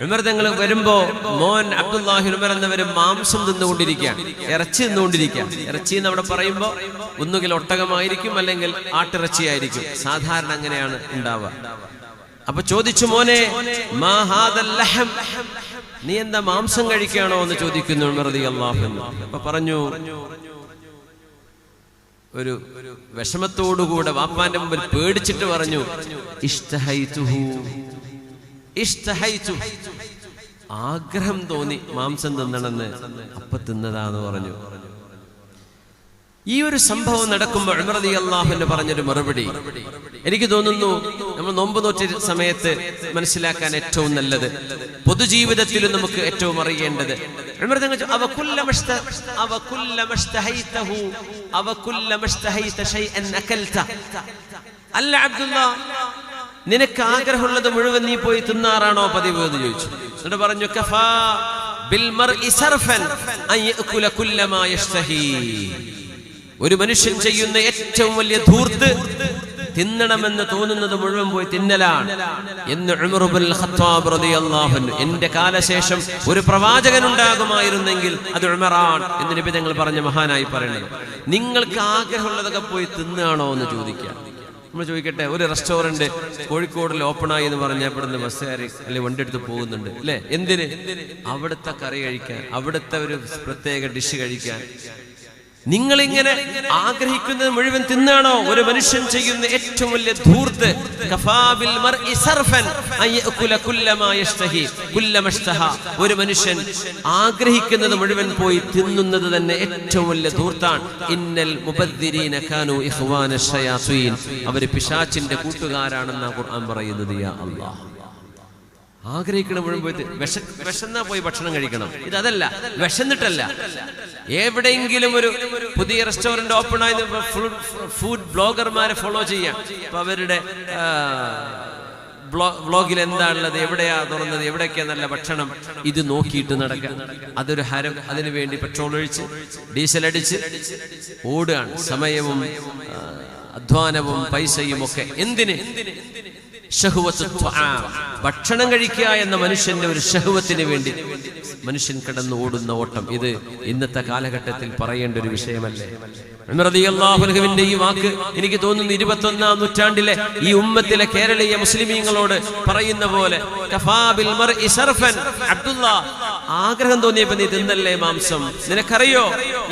ഉമർ തങ്ങൾ വരുമ്പോ മോൻ അബ്ദുല്ലാഹി ഉമർ എന്നവരും മാംസം തിന്നുകൊണ്ടിരിക്കുകയാണ്, ഇറച്ചി തിന്നുകൊണ്ടിരിക്കുകയാണ്. ഇറച്ചി എന്ന് അവിടെ പറയുമ്പോ ഒന്നുകിൽ ഒട്ടകമായിരിക്കും അല്ലെങ്കിൽ ആട്ടിറച്ചിയായിരിക്കും, സാധാരണ അങ്ങനെയാണ് ഉണ്ടാവുക. അപ്പൊ ചോദിച്ചു, മോനെ മാ ഹാദൽ ലഹം, നീ എന്താ മാംസം കഴിക്കുകയാണോ എന്ന് ചോദിക്കുന്നു ഉമർ റളിയല്ലാഹു അൻഹു. അപ്പൊ പറഞ്ഞു, ഒരു വിഷമത്തോടുകൂടെ വാപ്പാന്റെ മുമ്പിൽ പേടിച്ചിട്ട് പറഞ്ഞു, ഇഷ്തഹൈതുഹു, ഇഷ്തഹൈതു, ആഗ്രഹം തോന്നി മാംസം തിന്നണമെന്ന്, അപ്പൊ തിന്നതാന്ന് പറഞ്ഞു. ഈ ഒരു സംഭവം നടക്കുമ്പോൾ ഉമർ റളിയല്ലാഹു അൻഹു പറഞ്ഞൊരു മറുപടി എനിക്ക് തോന്നുന്നു നമ്മൾ നോമ്പ് നോറ്റ സമയത്ത് മനസ്സിലാക്കാൻ ഏറ്റവും നല്ലത്, പൊതുജീവിതത്തിലും നമുക്ക് ഏറ്റവും അറിയേണ്ടത്. ഉമർ തങ്ങൾ അല്ല അബ്ദുല്ലാ, നിനക്ക് ആഗ്രഹമുള്ളത് മുഴുവൻ നീ പോയി തിന്നാറാണോ പതിവ് എന്ന് ചോദിച്ചു. എന്നിട്ട് പറഞ്ഞു, കഫാ ബിൽ മർഇ സർഫൻ അൻ യഅകുല കുല്ലമാ യശ്തഹി, ഒരു മനുഷ്യൻ ചെയ്യുന്ന ഏറ്റവും വലിയ ധൂർത്ത് തിന്നണമെന്ന് തോന്നുന്നത് മുഴുവൻ പോയി തിന്നലാണ് എന്ന് ഉമർ ഇബ്നുൽ ഖത്താബ് റളിയല്ലാഹു അൻഹു. എന്റെ കാലശേഷം ഒരു പ്രവാചകൻ ഉണ്ടാകുമായിരുന്നെങ്കിൽ അത് ഉമറാണ് എന്ന് നബി തങ്ങൾ പറഞ്ഞ മഹാനായി പറയുന്നത്. നിങ്ങൾക്ക് ആഗ്രഹമുള്ളതൊക്കെ പോയി തിന്നാണോ എന്ന് ചോദിക്കുക. നമ്മൾ ചോദിക്കട്ടെ, ഒരു റെസ്റ്റോറന്റ് കോഴിക്കോടിൽ ഓപ്പണായി എന്ന് പറഞ്ഞാൽ ഇവിടുന്ന് ബസ് കയറി അല്ലെങ്കിൽ വണ്ടി എടുത്ത് പോകുന്നുണ്ട് അല്ലെ? എന്തിന്? അവിടുത്തെ കറി കഴിക്കാൻ, അവിടുത്തെ ഒരു പ്രത്യേക ഡിഷ് കഴിക്കാൻ. നിങ്ങളിങ്ങനെ ആഗ്രഹിക്കുന്നത് മുഴുവൻ തിന്നാണോ ഒരു മനുഷ്യൻ ചെയ്യുന്ന ഏറ്റവും വലിയ ധൂർത്ത്? ഒരു മനുഷ്യൻ ആഗ്രഹിക്കുന്നത് മുഴുവൻ പോയി തിന്നുന്നത് തന്നെ ഏറ്റവും വലിയ ധൂർത്താണ്. ഇന്നൽ മുബദ്ദിരീന കാനൂ ഇഖ്വാന ശയാത്തീൻ, അവര് പിശാചിന്റെ കൂട്ടുകാരാണെന്നാണ് ഖുർആൻ പറയുന്നത്. യാ അല്ലാഹ്, ആഗ്രഹിക്കണം മുഴുവൻ പോയി വിശന്നാ പോയി ഭക്ഷണം കഴിക്കണം. ഇതല്ല, വിശന്നിട്ടല്ല. എവിടെയെങ്കിലും ഒരു പുതിയ റെസ്റ്റോറന്റ് ഓപ്പൺ ആയി ഫുഡ് ബ്ലോഗർമാരെ ഫോളോ ചെയ്യാം. അപ്പൊ അവരുടെ വ്ളോഗിൽ എന്താണുള്ളത്, എവിടെയാ തുറന്നത്, എവിടെയൊക്കെയാ നല്ല ഭക്ഷണം, ഇത് നോക്കിയിട്ട് നടക്കുക. അതൊരു ഹരം. അതിനു വേണ്ടി പെട്രോൾ ഒഴിച്ച് ഡീസൽ അടിച്ച് ഓടുകയാണ്. സമയവും അധ്വാനവും പൈസയും ഒക്കെ എന്തിന്? ഭക്ഷണം കഴിക്കുക എന്ന മനുഷ്യന്റെ ഒരു ശഹവത്തിന് വേണ്ടി മനുഷ്യൻ കടന്നു ഓടുന്ന ഓട്ടം, ഇത് ഇന്നത്തെ കാലഘട്ടത്തിൽ പറയേണ്ട ഒരു വിഷയമല്ലേ? ഉമർ റളിയല്ലാഹു അൻഹുവിന്റെ ഈ വാക്ക് എനിക്ക് തോന്നുന്നു 21ാം നൂറ്റാണ്ടിലെ ഈ ഉമ്മത്തിലെ കേരളീയ മുസ്ലിമീങ്ങളോട് പറയുന്ന പോലെ, കഫാ ബിൽ മർഇ സർഫൻ, അബ്ദുല്ലാ, ആഗ്രഹം തോന്നിയപ്പോ നീ തിന്നല്ലേ മാംസം? നിനക്കറിയോ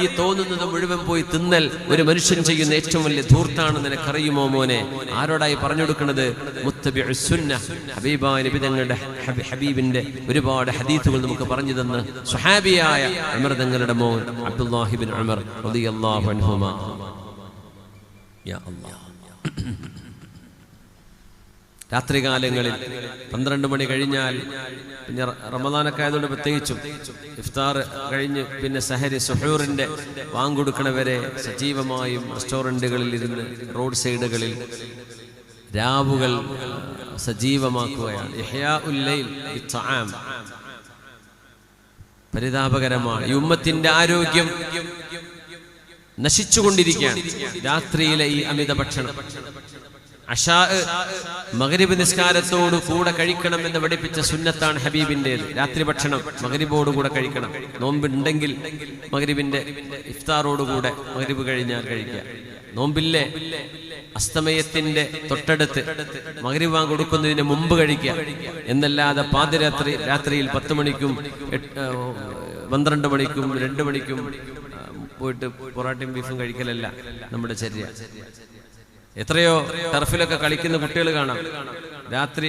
ഈ തോന്നുന്നത് മുഴുവൻ പോയി തിന്നൽ ഒരു മനുഷ്യൻ ചെയ്യുന്ന ഏറ്റവും വലിയ ധൂർത്താണ്? നിനക്കറിയുമോ മോനെ? ആരോടായി പറഞ്ഞു കൊടുക്കുന്നത്? മുത്തബിഉസ് സുന്നഹ്, ഹബീബായ നബി തങ്ങളുടെ ഹബീബിന്റെ ഒരുപാട് ഹദീസുകൾ നമുക്ക് പറഞ്ഞു തന്ന സ്വഹാബിയായ ഉമർ തങ്ങളുടെ മോൻ അബ്ദുല്ലാഹി ഇബ്നു ഉമർ റളിയല്ലാഹു അൻഹുമാ. യാ അല്ലാഹ്, രാത്രികാലങ്ങളിൽ 12 മണി കഴിഞ്ഞാൽ, പിന്നെ റമദാനൊക്കെ ആയതുകൊണ്ട് പ്രത്യേകിച്ചും ഇഫ്താർ കഴിഞ്ഞ് പിന്നെ സഹരി സുഹൂറിന്റെ വാങ്ങൊടുക്കണവരെ സജീവമായും റെസ്റ്റോറന്റുകളിൽ ഇരുന്ന് റോഡ് സൈഡുകളിൽ രാവുകൾ സജീവമാക്കുകയാണ്. ഇഹ്യാഉൽ ലൈൽ ബിത്ത്ആം. പരിതാപകരമാണ്. ഈ ഉമ്മത്തിന്റെ ആരോഗ്യം നശിച്ചുകൊണ്ടിരിക്കുകയാണ്. രാത്രിയിലെ ഈ അമിത ഭക്ഷണം. അശാ മഗ്രിബ് നിസ്കാരത്തോടു കൂടെ കഴിക്കണം എന്ന് പഠിപ്പിച്ച സുന്നത്താണ് ഹബീബിൻ്റെത്. രാത്രി ഭക്ഷണം മഗ്രിബോട് കൂടെ കഴിക്കണം. നോമ്പുണ്ടെങ്കിൽ മഗ്രിബിന്റെ ഇഫ്താറോടുകൂടെ മഗ്രിബ് കഴിഞ്ഞാൽ കഴിക്കുക. നോമ്പില്ലേ, അസ്തമയത്തിന്റെ തൊട്ടടുത്ത് മഗ്രിബ് വാങ്ങി കൊടുക്കുന്നതിന് മുമ്പ് കഴിക്കുക എന്നല്ലാതെ രാത്രിയിൽ 10 മണിക്കും 12 മണിക്കും 2 മണിക്കും പോയിട്ട് പൊറാട്ടയും ബീഫും കഴിക്കലല്ല നമ്മുടെ ചര്യ. എത്രയോ ടർഫിലൊക്കെ കളിക്കുന്ന കുട്ടികൾ കാണാം. രാത്രി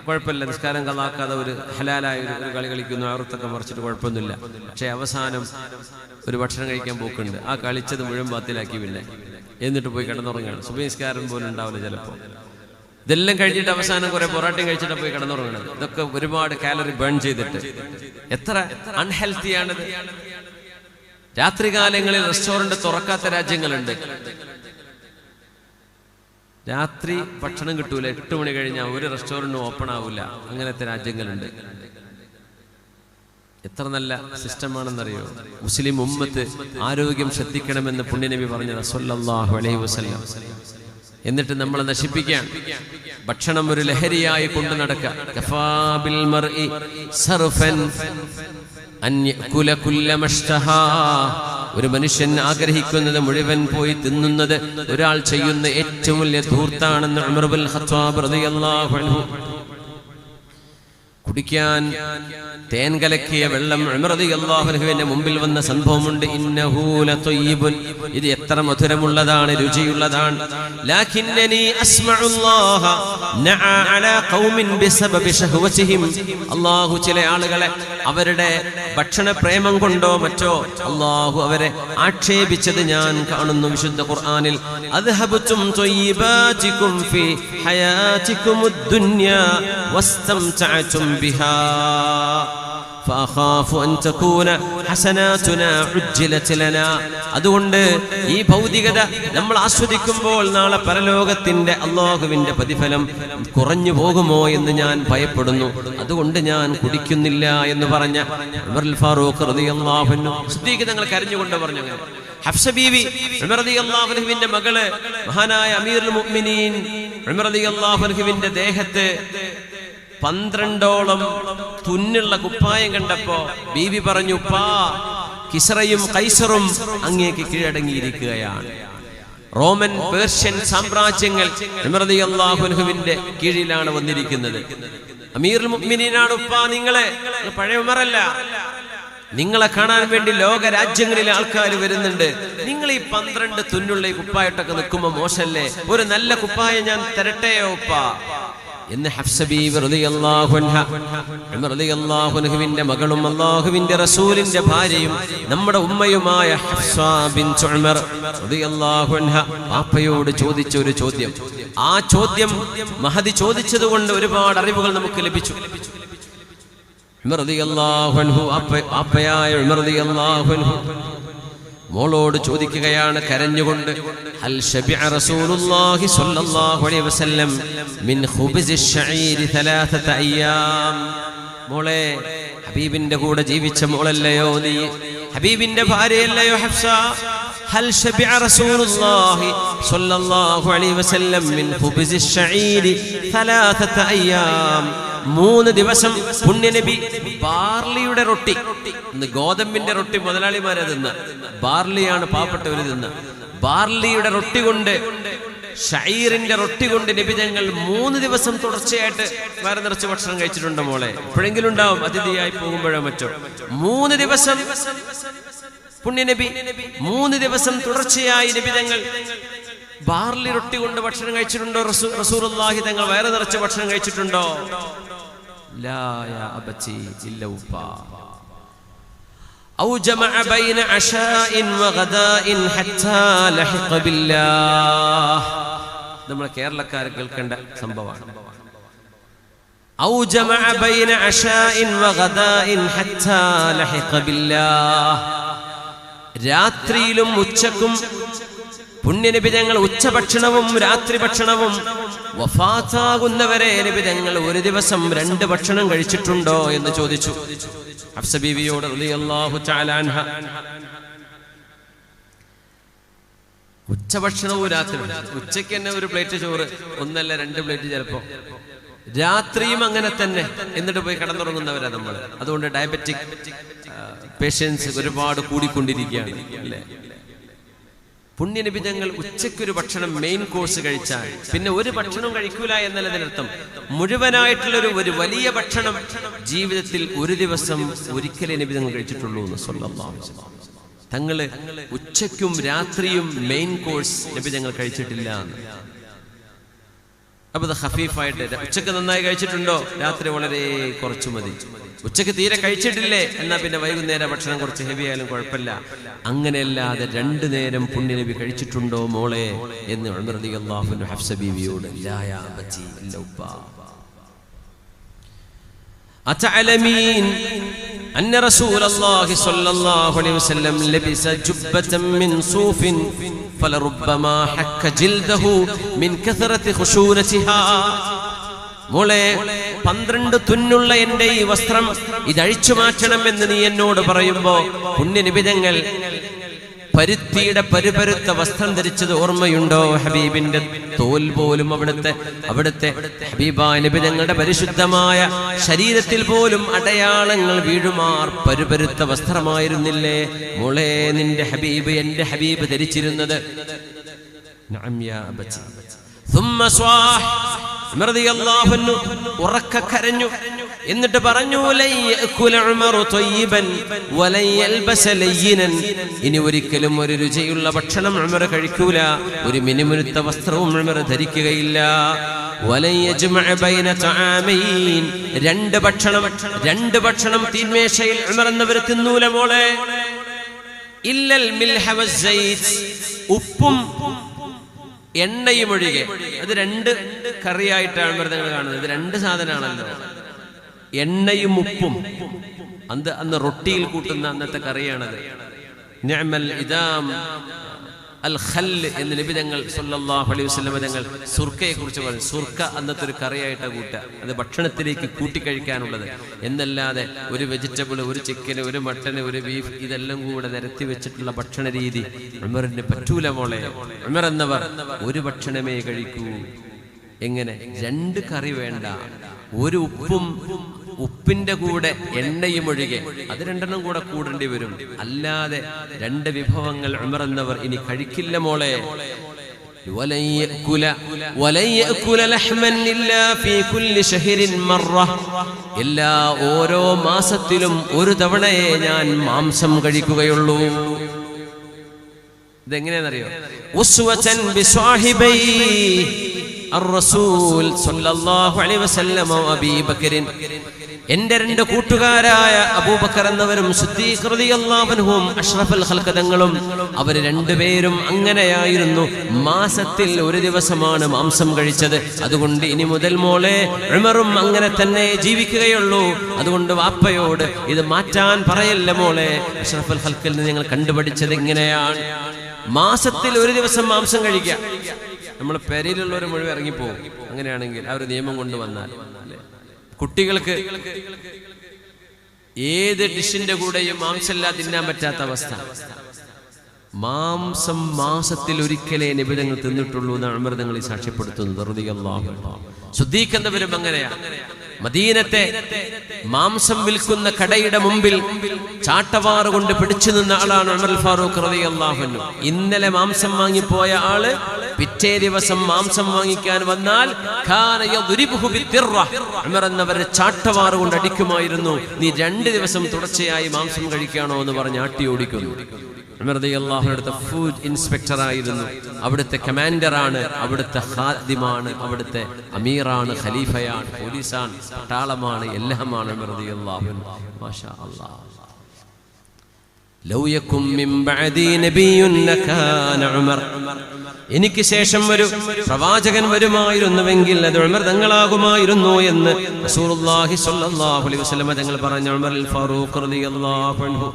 കുഴപ്പമില്ല, നിസ്കാരം കളാക്കാതെ ഒരു ഹലാലായ ഒരു കളി കളിക്കുന്നു, അവർക്കൊക്കെ മറിച്ചിട്ട് കുഴപ്പമൊന്നുമില്ല. പക്ഷെ അവസാനം ഒരു ഭക്ഷണം കഴിക്കാൻ പോക്കുണ്ട്. ആ കളിച്ചത് മുഴുവൻ ബാത്തിലാക്കി പിന്നെ എന്നിട്ട് പോയി കിടന്നുറങ്ങുകയാണ്. സുബഹി നിസ്കാരം പോലും ഉണ്ടാവില്ല ചിലപ്പോൾ. ഇതെല്ലാം കഴിഞ്ഞിട്ട് അവസാനം കുറെ പൊറാട്ടയും കഴിച്ചിട്ട് പോയി കിടന്നുറങ്ങുന്നത്. ഇതൊക്കെ ഒരുപാട് കാലറി ബേൺ ചെയ്തിട്ട് എത്ര അൺഹെൽത്തിയാണിത്. രാത്രികാലങ്ങളിൽ റെസ്റ്റോറന്റ് തുറക്കാത്ത രാജ്യങ്ങളുണ്ട്. രാത്രി ഭക്ഷണം കിട്ടൂല. 8 മണി കഴിഞ്ഞാൽ ഒരു റെസ്റ്റോറന്റും ഓപ്പൺ ആവില്ല. അങ്ങനത്തെ രാജ്യങ്ങളുണ്ട്. എത്ര നല്ല സിസ്റ്റമാണെന്നറിയോ? മുസ്ലിം ഉമ്മത്ത് ആരോഗ്യം ശ്രദ്ധിക്കണമെന്ന് പുണ്യനബി പറഞ്ഞത് സല്ലല്ലാഹു അലൈഹി വസല്ലം. എന്നിട്ട് നമ്മളെ നശിപ്പിക്കാൻ ഭക്ഷണം ഒരു ലഹരിയായി കൊണ്ടു നടക്കുക. ഒരു മനുഷ്യൻ ആഗ്രഹിക്കുന്നത് മുഴുവൻ പോയി തിന്നുന്നത് ഒരാൾ ചെയ്യുന്ന ഏറ്റവും വലിയ ധൂർത്താണെന്ന് ഉമർ ഇബ്നുൽ ഖത്താബ് റളിയല്ലാഹു അൻഹു. കുടിക്കാൻ തേൻ കലക്കിയ വെള്ളം ഉമർ റളിയല്ലാഹു അൻഹുവിന്റെ മുമ്പിൽ വന്ന സംഭവമുണ്ട്. ഇന്നഹു ലതയ്യിബുൻ, ഇത് എത്ര മധുരമുള്ളതാണ്, രുചിയുള്ളതാണ്. ലാകിന്നനി അസ്മഉല്ലാഹ നഅ അലാ ഖൗമിൻ ബിസബബി ശഹവതിഹിം, അല്ലാഹു ചില ആളുകളെ അവരുടെ ഭക്ഷണ പ്രേമം കൊണ്ടോ മറ്റോ അല്ലാഹു അവരെ ആക്ഷേപിച്ചത് ഞാൻ കാണുന്നു വിശുദ്ധ ഖുർആനിൽ. അദ്ഹബതും തയ്യിബാതികും ഫീ ഹയാതികുമുദ് ദുനിയാ വസ്തംതഅതും ബിഹാ ഫഅഖാഫു അൻ തകൂന ഹസനാതുനാ ഉജ്ജിലത് ലനാ. അതുകൊണ്ട് ഈ ഭൗതികത നമ്മൾ ആസ്വദിക്കുമ്പോൾ നാളെ പരലോകത്തിന്റെ അല്ലാഹുവിന്റെ പ്രതിഫലം കുറഞ്ഞു പോകുമോ എന്ന് ഞാൻ ഭയപ്പെടുന്നു. അതുകൊണ്ട് ഞാൻ കുടിക്കുന്നില്ല എന്ന് പറഞ്ഞ ഉമർ ഫാറൂഖ് റളിയല്ലാഹു അൻഹു സിദ്ദീഖ് തങ്ങൾ കരഞ്ഞുകൊണ്ട് പറഞ്ഞു. ഹഫ്സ ബീവി ഉമർ റളിയല്ലാഹു അൻഹുവിന്റെ മകള് മഹാനായ അമീറുൽ മുഅ്മിനീൻ ഉമർ റളിയല്ലാഹു അൻഹുവിന്റെ ദേഹത്ത് 12ഓളം തുന്നുള്ള കുപ്പായം കണ്ടപ്പോ ബീവി പറഞ്ഞു, ഉപ്പാ, കിസ്റയും കൈസറും അങ്ങേക്ക് കീഴടങ്ങിയിരിക്കുകയാണ്. റോമൻ പേർഷ്യൻ സാമ്രാജ്യങ്ങൾ ഉമർ റളിയല്ലാഹു അൻഹുവിന്റെ കീഴിലാണ് വന്നിരിക്കുന്നത്. അമീറുൽ മുഅ്മിനീനാണ് ഉപ്പാ, നിങ്ങളെ പഴയ ഉമറല്ല, നിങ്ങളെ കാണാൻ വേണ്ടി ലോക രാജ്യങ്ങളിലെ ആൾക്കാർ വരുന്നുണ്ട്. നിങ്ങൾ ഈ 12 തുന്നുള്ള ഈ കുപ്പായിട്ടൊക്കെ നിൽക്കുമ്പോ മോശല്ലേ, ഒരു നല്ല കുപ്പായം ഞാൻ തരട്ടെയോ ഉപ്പാ എന്ന് ഹഫ്സ ബീവി റളിയല്ലാഹു അൻഹ, ഉമർ റളിയല്ലാഹു അൻഹുവിന്റെ മകളും അല്ലാഹുവിന്റെ റസൂലിന്റെ ഭാര്യയും നമ്മുടെ ഉമ്മയുമായ ഹഫ്സ ബിൻത് ഉമർ റളിയല്ലാഹു അൻഹ പാപ്പയോട് ചോദിച്ച ഒരു ചോദ്യം. ആ ചോദ്യം മഹദി ചോദിച്ചതുകൊണ്ട് ഒരുപാട് അറിവുകൾ നമുക്ക് ലഭിച്ചു. ഉമർ റളിയല്ലാഹു അൻഹു, പാപ്പയായ ഉമർ റളിയല്ലാഹു അൻഹു മോളോട് ചോദിക്കുകയാണ് കരഞ്ഞുകൊണ്ട്, ഹൽ ശബിഅ റസൂലുള്ളാഹി സ്വല്ലല്ലാഹു അലൈഹി വസല്ലം മിൻ ഖുബ്സി ശഈരി 3 അയ്യാം. മോളെ, ഹബീബിന്റെ കൂടെ ജീവിച്ച മോളല്ലയോ നീ, ഹബീബിന്റെ ഭാര്യയല്ലയോ ഹഫ്സ? ഹൽ ശബിഅ റസൂലുള്ളാഹി സ്വല്ലല്ലാഹു അലൈഹി വസല്ലം മിൻ ഖുബ്സി ശഈരി 3 അയ്യാം. 3 ദിവസം പുണ്യനബി ബാർലിയുടെ റൊട്ടി, ഗോതമ്പിന്റെ റൊട്ടി മുതലാളിമാരെ തിന്ന, ബാർലിയാണ് പാവപ്പെട്ടവര് തിന്ന, ബാർലിയുടെ റൊട്ടി കൊണ്ട്, ഷഈറിന്റെ റൊട്ടി കൊണ്ട് നബി തങ്ങൾ 3 ദിവസം തുടർച്ചയായിട്ട് വയറ് നിറച്ച് ഭക്ഷണം കഴിച്ചിട്ടുണ്ടോ മോളെ? എപ്പോഴെങ്കിലും ഉണ്ടാവും, അതിഥിയായി പോകുമ്പോഴോ മറ്റോ. 3 ദിവസം പുണ്യനബി 3 ദിവസം തുടർച്ചയായി നബി തങ്ങൾ ബാർലി റൊട്ടി കൊണ്ട് ഭക്ഷണം കഴിച്ചിട്ടുണ്ടോ? റസൂലുള്ളാഹി തങ്ങൾ വയറ് നിറച്ച് ഭക്ഷണം കഴിച്ചിട്ടുണ്ടോ? ലാ യാ അബതി, ഇല്ല ഉപ്പാ. ഔ ജമഅ ബൈന അശാഇൻ വഗദാഇൻ ഹത്താ ലഹിഖ ബില്ലാഹ്. നമ്മൾ കേരളക്കാർ കേൾക്കേണ്ട സംഭവമാണ്. ഔ ജമഅ ബൈന അശാഇൻ വഗദാഇൻ ഹത്താ ലഹിഖ ബില്ലാഹ്. രാത്രിയിലും ഉച്ചക്കും പുണ്യനബി തങ്ങൾ ഉച്ചഭക്ഷണവും രാത്രി ഭക്ഷണവും വഫാത്താകുന്നവരെ നബി തങ്ങൾ ഒരു ദിവസം 2 ഭക്ഷണം കഴിച്ചിട്ടുണ്ടോ എന്ന് ചോദിച്ചു ഹഫ്സ ബീവിയോട് റളിയല്ലാഹു തആല അൻഹ. ഉച്ചഭക്ഷണവും രാത്രി, ഉച്ചയ്ക്ക് തന്നെ ഒരു പ്ലേറ്റ് ചോറ്, 1 അല്ല 2 പ്ലേറ്റ് ചിലപ്പോ, രാത്രിയും അങ്ങനെ തന്നെ. എന്നിട്ട് പോയി കിടന്നുറങ്ങുന്നവരാ നമ്മൾ. അതുകൊണ്ട് ഡയബറ്റിക് പേഷ്യൻസ് ഒരുപാട് കൂടിക്കൊണ്ടിരിക്കുകയാണ് അല്ലേ? പുണ്യനബി തങ്ങൾ ഉച്ചയ്ക്കൊരു ഭക്ഷണം മെയിൻ കോഴ്സ് കഴിച്ചാൽ പിന്നെ ഒരു ഭക്ഷണം കഴിക്കൂല എന്നതിനർത്ഥം മുഴുവനായിട്ടുള്ള ഒരു വലിയ ഭക്ഷണം ജീവിതത്തിൽ ഒരു ദിവസം ഒരിക്കലേ നബി തങ്ങൾ കഴിച്ചിട്ടുള്ളൂ എന്ന് സ്വല്ലല്ലാഹു അലൈഹി വസല്ലം. തങ്ങള് ഉച്ചയ്ക്കും രാത്രിയും മെയിൻ കോഴ്സ് നബി തങ്ങൾ കഴിച്ചിട്ടില്ല. അപ്പൊ അത് ഖഫീഫായിട്ട്, ഉച്ചക്ക് നന്നായി കഴിച്ചിട്ടുണ്ടോ? രാത്രി വളരെ കുറച്ചു മതി. ഉച്ചക്ക് തീരെ കഴിച്ചിട്ടില്ലേ എന്നാ പിന്നെ വൈകുന്നേരം ഭക്ഷണം കുറച്ച് ഹെവി ആയാലും കുഴപ്പമില്ല. അങ്ങനെയല്ലാതെ 2 നേരം പുണ്യനബി കഴിച്ചിട്ടുണ്ടോ മോളെ എന്ന് ഉമർ റളിയല്ലാഹു അൻഹു ഹഫ്സ ബീവിയോട്, ലാ യാ അബതി, ഇല്ല ഉപ്പാ. അതഅലമീൻ അന്ന റസൂലുള്ളാഹി സ്വല്ലല്ലാഹു അലൈഹി വസല്ലം ലബിസ ജുബ്ബതൻ മിൻ സൂഫിൻ ഫലറുബ്ബമാ ഹക്ക ജിൽദഹു മിൻ കസറതി ഖുശൂനതിഹാ. മോളെ, 12 തുന്നുള്ള എന്റെ ഈ വസ്ത്രം ഇതഴിച്ചു മാറ്റണം എന്ന് നീ എന്നോട് പറയുമ്പോ പുണ്യനിബിതങ്ങൾ പരുത്തിയുടെ പരുപരുത്ത വസ്ത്രം ധരിച്ചത് ഓർമ്മയുണ്ടോ? ഹബീബിന്റെ തോൽ പോലും അവിടുത്തെ ഹബീബായ നബി തങ്ങളുടെ പരിശുദ്ധമായ ശരീരത്തിൽ പോലും അടയാളങ്ങൾ വീഴുമാർ പരുപരുത്ത വസ്ത്രമായിരുന്നില്ലേ മോളെ നിന്റെ ഹബീബ്, എന്റെ ഹബീബ് ധരിച്ചിരുന്നത്? നഅം യാ അബതി. ثم صاح റളിയല്ലാഹു അൻഹു ഉറക്കെ കരഞ്ഞു. എന്നിട്ട് പറഞ്ഞു ഇനി ഒരിക്കലും ഒരു രുചിയുള്ള ഭക്ഷണം ഉമർ കഴിക്കൂല, ഒരു മിനുമിനുത്ത വസ്ത്രവും ഉമർ ധരിക്കുകയില്ല. രണ്ട് ഭക്ഷണം തീന്മേശയിൽ ഉമർ എന്നവർ തിന്നൂല മോളെ. ഇല്ലൽ മിൽഹ വസ്സൈത്, ഉപ്പും എണ്ണയും ഒഴികെ. അത് രണ്ട് കറിയായിട്ടാണ് നിങ്ങൾ കാണുന്നത്. ഇത് രണ്ട് സാധനമാണല്ലോ, എണ്ണയും ഉപ്പും. അന്ന് റൊട്ടിയിൽ കൂട്ടുന്ന അന്നത്തെ കറിയാണത്. നിഅമൽ ഇദാം അൽ ഖല്ല് എന്ന് നബി തങ്ങൾ സല്ലല്ലാഹു അലൈഹി വസല്ലം തങ്ങൾ സുർക്കയെ കുറിച്ച് പറഞ്ഞു. സുർക്ക അന്നത്തെ ഒരു കറിയായിട്ടാണ് കൂട്ടുക, അത് ഭക്ഷണത്തിലേക്ക് കൂട്ടിക്കഴിക്കാനുള്ളത് എന്നല്ലാതെ ഒരു വെജിറ്റബിൾ, ഒരു ചിക്കന്, ഒരു മട്ടന്, ഒരു ബീഫ് ഇതെല്ലാം കൂടെ നിരത്തി വെച്ചിട്ടുള്ള ഭക്ഷണ രീതി ഉമറിന് പറ്റൂല മോളെ. ഉമർ എന്നവർ ഒരു ഭക്ഷണമേ കഴിക്കൂ. എങ്ങനെ? രണ്ട് കറി വേണ്ട, ഒരു ഉപ്പിന്റെ കൂടെ എണ്ണയും ഒഴികെ, അത് രണ്ടെണ്ണം കൂടെ കൂടേണ്ടി വരും. അല്ലാതെ രണ്ട് വിഭവങ്ങൾ ഉമർ എന്നവർ ഇനി കഴിക്കില്ല മോളെ. എല്ലാ ഓരോ മാസത്തിലും ഒരു തവണയെ ഞാൻ മാംസം കഴിക്കുകയുള്ളൂ. ഇതെങ്ങനെയാണെന്നറിയോ? ഉസ്വതൻ ബിസ്വാഹിബൈ الرسول صلى الله عليه وسلم وابي بكر, എന്റെ രണ്ട് കൂട്ടുകാരായ അബൂബക്കർ എന്നവരും സിദ്ദീഖ് റളിയല്ലാഹു അൻഹും അഷ്റഫുൽ ഖൽഖ് തങ്ങളും അവർ രണ്ടുപേരും അങ്ങനെയായിരുന്നു. മാസത്തിൽ ഒരു ദിവസമാണ് മാംസം കഴിച്ചത്. അതുകൊണ്ട് ഇനി മുതൽ മോളെ ഉമറും അങ്ങനെ തന്നെ ജീവിക്കുകയുള്ളൂ. അതുകൊണ്ട് വാപ്പയോട് ഇത് മാറ്റാൻ പറയല്ല മോളെ. അഷ്റഫുൽ ഖൽഖിൽ നിന്ന് ഞങ്ങൾ കണ്ടുപഠിച്ചത് ഇങ്ങനെയാണ്, മാസത്തിൽ ഒരു ദിവസം മാംസം കഴിക്കുക. നമ്മൾ പെരയിലുള്ളവർ മുഴുവൻ ഇറങ്ങിപ്പോകും അങ്ങനെയാണെങ്കിൽ. ആ ഒരു നിയമം കൊണ്ടുവന്നാൽ കുട്ടികൾക്ക് ഏത് ഡിഷിന്റെ കൂടെയും മാംസമില്ലാതെ തിന്നാൻ പറ്റാത്ത അവസ്ഥ. മാംസം മാസത്തിൽ ഒരിക്കലേ നിബിധങ്ങൾ തിന്നിട്ടുള്ളൂ എന്നാണ് ഉമർ തങ്ങൾ സാക്ഷ്യപ്പെടുത്തുന്നത് റളിയല്ലാഹു അൻഹു. സിദ്ദീഖ് എന്നവരും അങ്ങനെയാണ്. മദീനത്തെ മാംസം വിൽക്കുന്ന കടയുടെ മുമ്പിൽ ചാട്ടവാറ് കൊണ്ട് പിടിച്ചു നിന്ന ആളാണ് ഉമർ ഫാറൂഖ് റളിയല്ലാഹു അൻഹു. ഇന്നലെ മാംസം വാങ്ങിപ്പോയ ആള് പിറ്റേ ദിവസം മാംസം വാങ്ങിക്കാൻ വന്നാൽ ഉമർ എന്നവരെ ചാട്ടവാറ് കൊണ്ട് അടിക്കുമായിരുന്നു. നീ 2 ദിവസം തുടർച്ചയായി മാംസം കഴിക്കാണോ എന്ന് പറഞ്ഞ് ആട്ടി ഓടിക്കുന്നു. ഉമർ റളിയല്ലാഹു അൻഹു അവിടുത്തെ ഫുഡ് ഇൻസ്പെക്ടർ ആയിരുന്നു, അവിടുത്തെ കമാൻഡറാണ്, അവിടുത്തെ ഖാദിമാണ്, അവിടുത്തെ അമീറാണ്, ഖലീഫയാണ്, പോലീസാണ്, പട്ടാളമാണ്, എല്ലാമാണ് ഉമർ റളിയല്ലാഹു അൻഹു. മാഷാ അല്ലാഹ്. ലൗ യകും മിൻ ബഅദി നബിയ്യുൻ ലകാന ഉമർ, എനിക്ക് ശേഷം ഒരു പ്രവാചകൻ വരുമായിരുന്നുവെങ്കിൽ അത് ഉമർ തങ്ങളാകുമായിരുന്നു എന്ന് റസൂലുള്ളാഹി സ്വല്ലല്ലാഹു അലൈഹി വസല്ലം തങ്ങൾ പറഞ്ഞ ഉമർ അൽ ഫാറൂഖ് റളിയല്ലാഹു അൻഹു